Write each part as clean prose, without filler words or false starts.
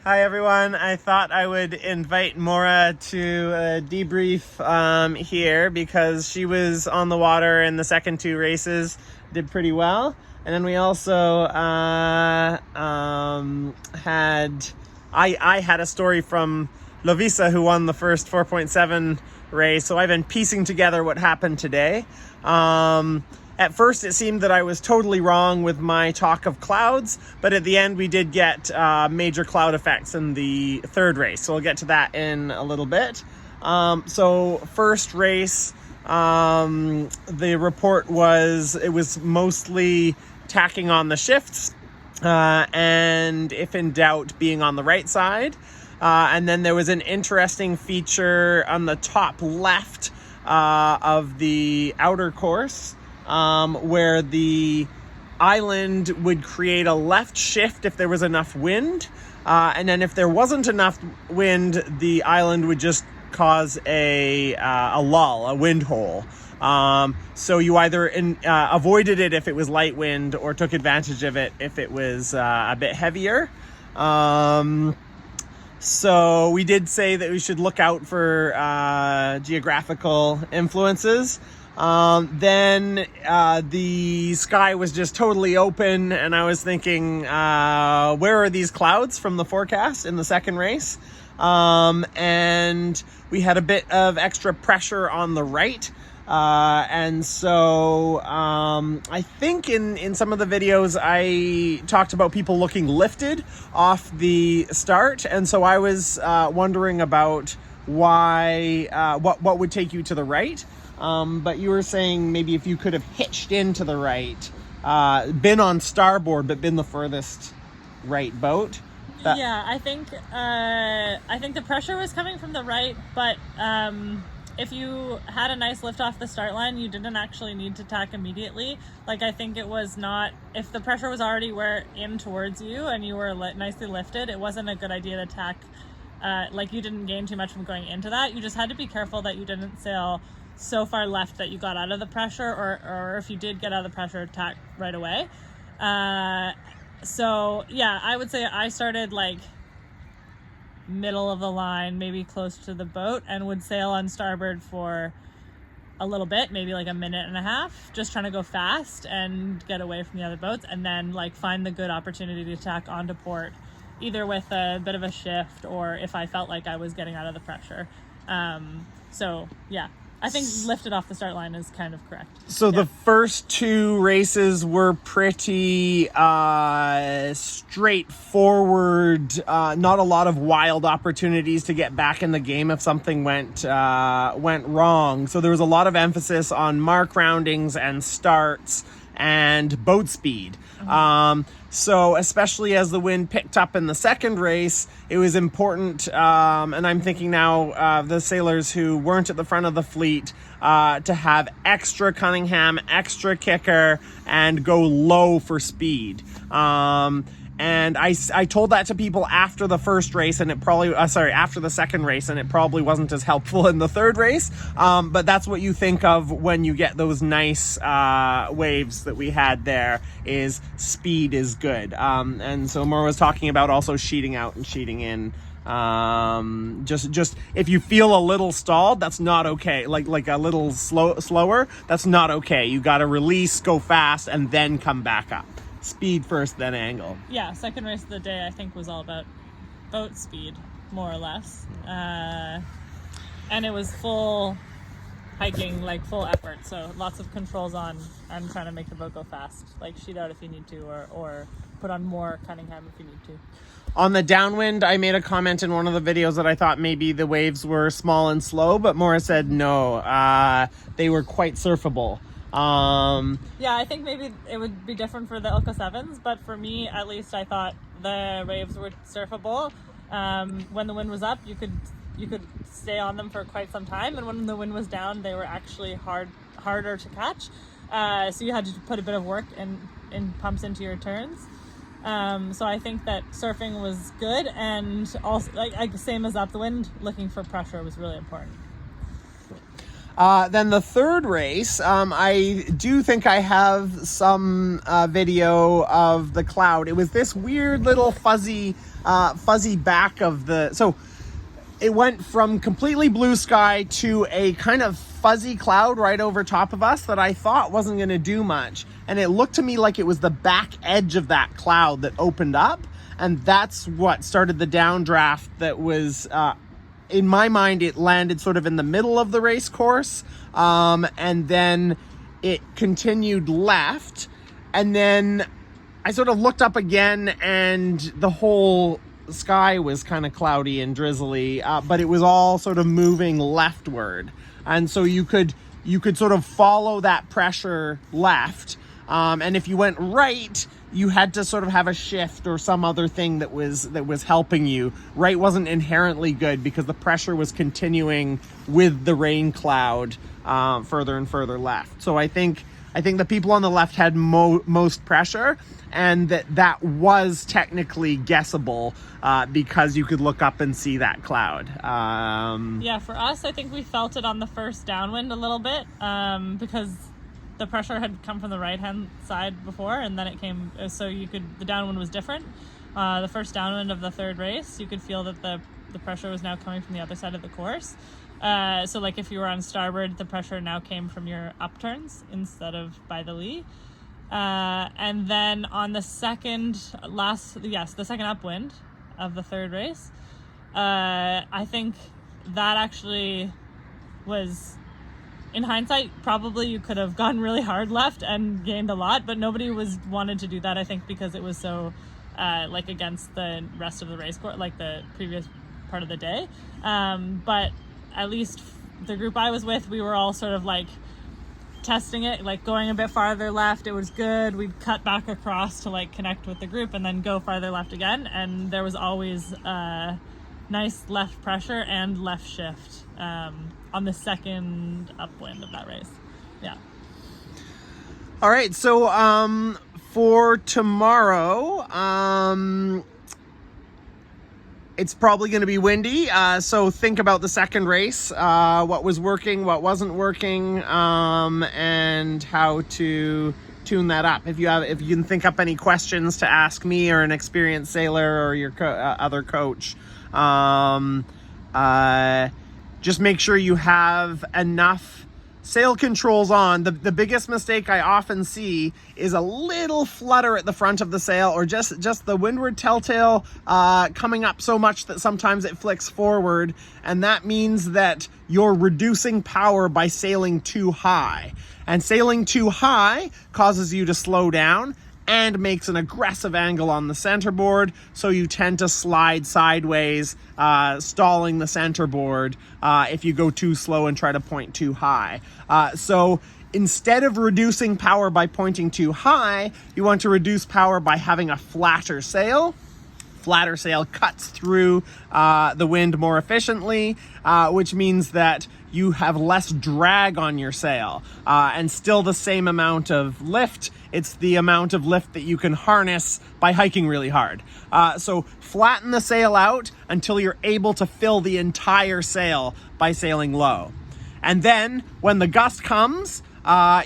Hi everyone. I thought I would invite Maura to a debrief here because she was on the water in the second two races, did pretty well. And then we also I had a story from Lovisa who won the first 4.7 race, so I've been piecing together what happened today. At first, it seemed that I was totally wrong with my talk of clouds, but at the end, we did get major cloud effects in the third race. So we'll get to that in a little bit. So first race, the report was it was mostly tacking on the shifts, and if in doubt, being on the right side. And then there was an interesting feature on the top left of the outer course, where the island would create a left shift if there was enough wind, and then if there wasn't enough wind, the island would just cause a lull, a wind hole. So you either avoided it if it was light wind or took advantage of it if it was a bit heavier. So we did say that we should look out for geographical influences. Then the sky was just totally open, and I was thinking, where are these clouds from the forecast in the second race? And we had a bit of extra pressure on the right. And so I think in some of the videos I talked about people looking lifted off the start, and so I was wondering about why what would take you to the right. But you were saying maybe if you could have hitched into the right, been on starboard, but been the furthest right boat. Yeah, I think the pressure was coming from the right, but if you had a nice lift off the start line, you didn't actually need to tack immediately. Like, I think it was not, if the pressure was already in towards you and you were nicely lifted, it wasn't a good idea to tack. Like, you didn't gain too much from going into that. You just had to be careful that you didn't sail so far left that you got out of the pressure, or if you did get out of the pressure, tack right away. So yeah, I would say I started like middle of the line, maybe close to the boat, and would sail on starboard for a little bit, maybe like a minute and a half, just trying to go fast and get away from the other boats, and then like find the good opportunity to tack onto port, either with a bit of a shift or if I felt like I was getting out of the pressure. So yeah, I think lifted off the start line is kind of correct. So the first two races were pretty straightforward, not a lot of wild opportunities to get back in the game if something went wrong. So there was a lot of emphasis on mark roundings and starts and boat speed. So especially as the wind picked up in the second race, it was important, and I'm thinking now the sailors who weren't at the front of the fleet, to have extra Cunningham, extra kicker, and go low for speed. And I told that to people after the first race, and it probably, after the second race, and it probably wasn't as helpful in the third race. But that's what you think of when you get those nice waves that we had there, is speed is good. And so Maura was talking about also sheeting out and sheeting in. Just if you feel a little stalled, that's not okay. Like a little slower, that's not okay. You got to release, go fast, and then come back up. Speed first, then angle. Yeah, second race of the day, I think, was all about boat speed, more or less. And it was full hiking, like full effort. So lots of controls on and trying to make the boat go fast. Like sheet out if you need to, or put on more Cunningham if you need to. On the downwind, I made a comment in one of the videos that I thought maybe the waves were small and slow, but Maura said no, they were quite surfable. Yeah, I think maybe it would be different for the Ilka 7s, but for me, at least, I thought the waves were surfable. When the wind was up, you could stay on them for quite some time, and when the wind was down, they were actually harder to catch. So you had to put a bit of work in pumps into your turns. So I think that surfing was good, and also like same as up the wind, looking for pressure was really important. Then the third race, I do think I have some video of the cloud. It was this weird little fuzzy back of the... So it went from completely blue sky to a kind of fuzzy cloud right over top of us that I thought wasn't going to do much. And it looked to me like it was the back edge of that cloud that opened up. And that's what started the downdraft that was... in my mind, it landed sort of in the middle of the race course, and then it continued left, and then I sort of looked up again, and the whole sky was kind of cloudy and drizzly, but it was all sort of moving leftward, and so you could sort of follow that pressure left, and if you went right, you had to sort of have a shift or some other thing that was helping you. Right wasn't inherently good because the pressure was continuing with the rain cloud further and further left. So I think the people on the left had most pressure, and that was technically guessable because you could look up and see that cloud. Yeah, for us, I think we felt it on the first downwind a little bit because the pressure had come from the right-hand side before, and then it came, so the downwind was different. The first downwind of the third race, you could feel that the pressure was now coming from the other side of the course. So like if you were on starboard, the pressure now came from your upturns instead of by the lee. And then on the second upwind of the third race, I think that actually was... In hindsight, probably you could have gone really hard left and gained a lot, but nobody wanted to do that, I think, because it was so against the rest of the race course, like the previous part of the day. But at least the group I was with, we were all sort of like testing it, like going a bit farther left. It was good. We'd cut back across to like connect with the group and then go farther left again. And there was always nice left pressure and left shift on the second upwind of that race. Yeah. All right. So for tomorrow, it's probably going to be windy. So think about the second race, what was working, what wasn't working, and how to tune that up. If you can think up any questions to ask me or an experienced sailor or your other coach, just make sure you have enough sail controls on. The biggest mistake I often see is a little flutter at the front of the sail, or just the windward telltale coming up so much that sometimes it flicks forward, and that means that you're reducing power by sailing too high. And sailing too high causes you to slow down and makes an aggressive angle on the centerboard, so you tend to slide sideways, stalling the centerboard if you go too slow and try to point too high. So instead of reducing power by pointing too high, you want to reduce power by having a flatter sail. Flatter sail cuts through the wind more efficiently, which means that you have less drag on your sail and still the same amount of lift. It's the amount of lift that you can harness by hiking really hard. So flatten the sail out until you're able to fill the entire sail by sailing low. And then when the gust comes,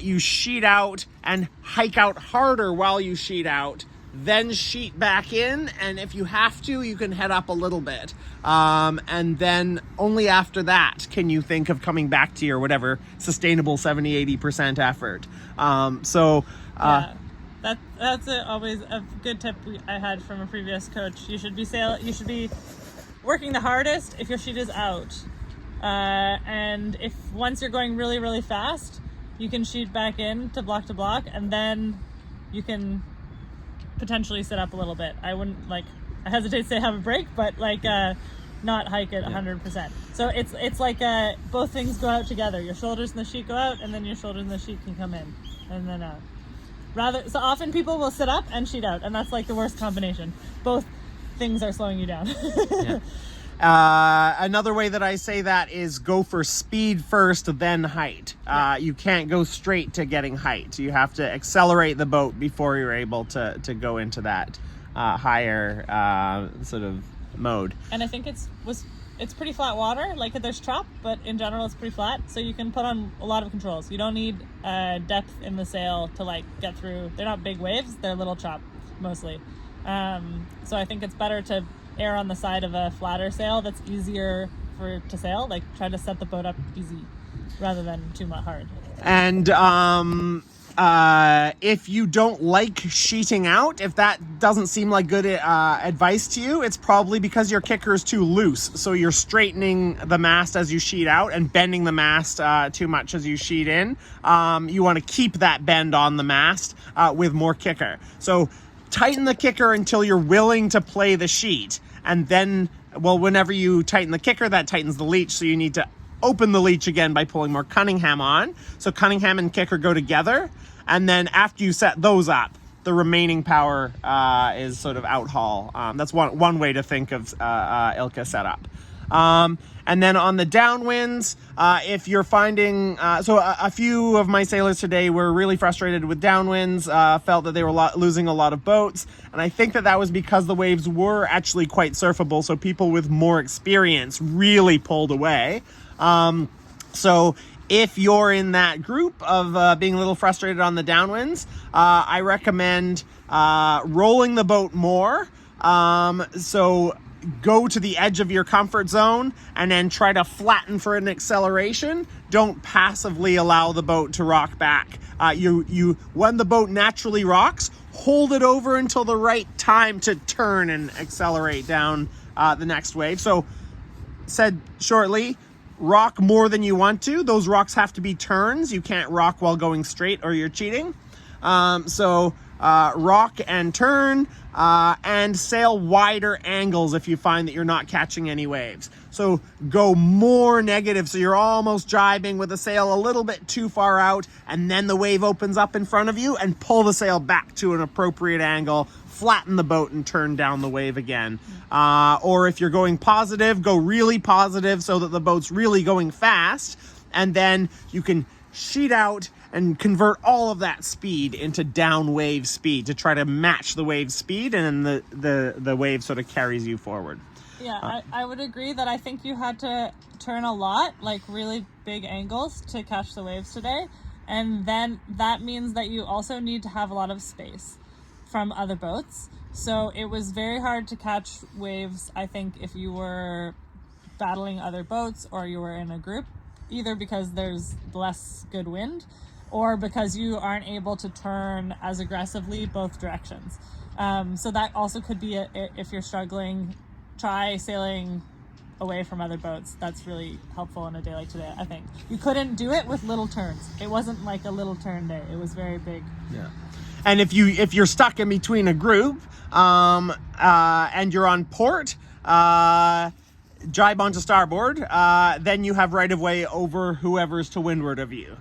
you sheet out and hike out harder while you sheet out. Then sheet back in, and if you have to, you can head up a little bit. And then only after that can you think of coming back to your whatever sustainable 70-80% effort. Yeah, that's always a good tip I had from a previous coach. You should be working the hardest if your sheet is out. And if once you're going really, really fast, you can sheet back in to block, and then you can potentially sit up a little bit. I hesitate to say have a break, but not hike at 100%. So it's like both things go out together. Your shoulders and the sheet go out, and then your shoulders and the sheet can come in, and then out. So often people will sit up and sheet out, and that's like the worst combination. Both things are slowing you down. Yeah. Another way that I say that is go for speed first, then height. You can't go straight to getting height. You have to accelerate the boat before you're able to go into that higher sort of mode. And I think was it's pretty flat water. Like there's chop, but in general it's pretty flat. So you can put on a lot of controls. You don't need depth in the sail to like get through. They're not big waves. They're little chop mostly. So I think it's better to err on the side of a flatter sail that's easier to sail. Like try to set the boat up easy rather than too much hard. And if you don't like sheeting out, if that doesn't seem like good advice to you, it's probably because your kicker is too loose. So you're straightening the mast as you sheet out and bending the mast too much as you sheet in. You want to keep that bend on the mast with more kicker. So tighten the kicker until you're willing to play the sheet. And then, well, whenever you tighten the kicker, that tightens the leech. So you need to open the leech again by pulling more Cunningham on. So Cunningham and kicker go together. And then after you set those up, the remaining power is sort of out haul. That's one way to think of Ilka setup. And then on the downwinds, if you're finding, a few of my sailors today were really frustrated with downwinds, felt that they were losing a lot of boats. And I think that was because the waves were actually quite surfable. So people with more experience really pulled away. So if you're in that group of being a little frustrated on the downwinds, I recommend rolling the boat more. So go to the edge of your comfort zone and then try to flatten for an acceleration. Don't passively allow the boat to rock back. When the boat naturally rocks, hold it over until the right time to turn and accelerate down the next wave. So said shortly, rock more than you want to. Those rocks have to be turns. You can't rock while going straight or you're cheating. Rock and turn, and sail wider angles if you find that you're not catching any waves. So go more negative, so you're almost jibing with the sail a little bit too far out, and then the wave opens up in front of you, and pull the sail back to an appropriate angle, flatten the boat and turn down the wave again. Or if you're going positive, go really positive so that the boat's really going fast, and then you can sheet out and convert all of that speed into down wave speed to try to match the wave speed, and then the wave sort of carries you forward. Yeah, I would agree that I think you had to turn a lot, like really big angles to catch the waves today. And then that means that you also need to have a lot of space from other boats. So it was very hard to catch waves, I think, if you were battling other boats or you were in a group, either because there's less good wind or because you aren't able to turn as aggressively both directions. So that also could be, if you're struggling, try sailing away from other boats. That's really helpful on a day like today, I think. You couldn't do it with little turns. It wasn't like a little turn day. It was very big. Yeah. And if you're stuck in between a group and you're on port, jibe onto starboard, then you have right of way over whoever's to windward of you.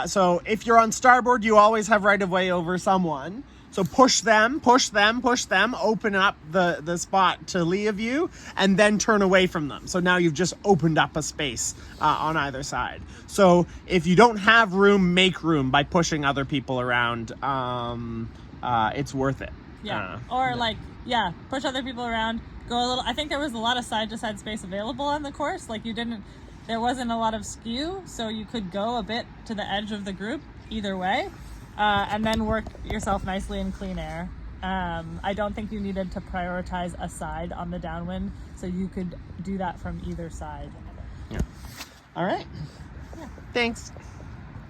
So if you're on starboard, you always have right of way over someone. So push them, open up the spot to lee of you, and then turn away from them. So now you've just opened up a space on either side. So if you don't have room, make room by pushing other people around. It's worth it. Yeah. Push other people around. Go a little. I think there was a lot of side-to-side space available on the course. There wasn't a lot of skew, so you could go a bit to the edge of the group either way. And then work yourself nicely in clean air. I don't think you needed to prioritize a side on the downwind, so you could do that from either side. Yeah. All right. Yeah. Thanks.